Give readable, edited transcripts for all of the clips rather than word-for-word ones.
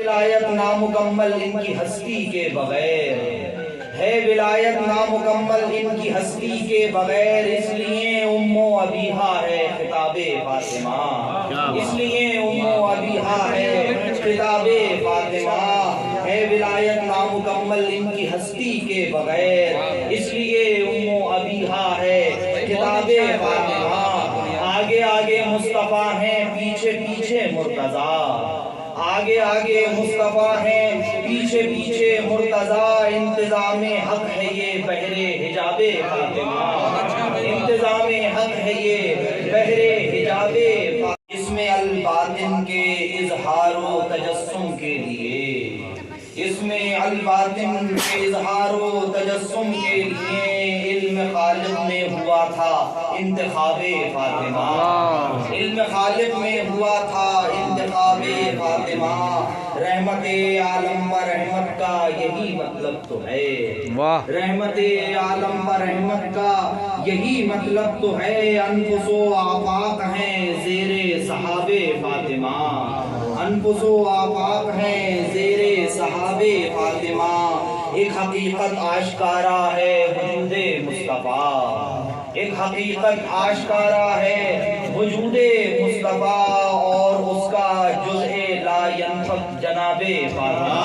ولایت نامکمل ان کی ہستی کے بغیر ہے، ولایت نامکمل ان کی ہستی کے بغیر، اس لیے ام و ابیہا ہے خطاب فاطمہ، اس لیے ام و ابیہا ہے خطاب فاطمہ، ہے ولایت نامکمل ان کی ہستی کے بغیر، اس لیے ام و ابیہا ہے خطاب فاطمہ، آگے آگے مصطفیٰ ہیں پیچھے پیچھے مرتضیٰ، آگے آگے مصطفیٰ ہیں پیچھے پیچھے مرتضیٰ، انتظام حق ہے یہ بحر حجاب فاطمہ، انتظام حق ہے یہ بحر حجاب فاطمہ، اس میں الباطن کے اظہار و تجسم کے لیے، اس میں الباطن کے اظہار و تجسم کے لیے علم خالق میں ہوا تھا انتخاب فاطمہ، علم خالق میں ہوا تھا انتخاب فاطمہ، رحمت عالم پر رحمت کا یہی مطلب تو ہے، رحمت عالم پر رحمت کا یہی مطلب تو ہے، انفس و آفاق ہیں زیر صحاب فاطمہ، انفس و آفاق ہیں زیر صحاب فاطمہ، ایک حقیقت آشکارا ہے وجود مصطفیٰ، ایک حقیقت آشکارا ہے وجود مصطفیٰ، اور اس کا جزء لا ینفک جناب فاطمہ،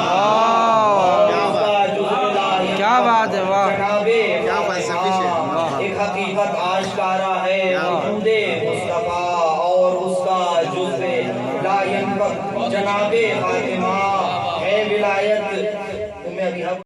کیا بات ہے، واہ جناب فاطمہ، ایک حقیقت آشکارا ہے وجود مصطفیٰ، اور اس کا جزء لا ینفک جناب فاطمہ، ہے ولایت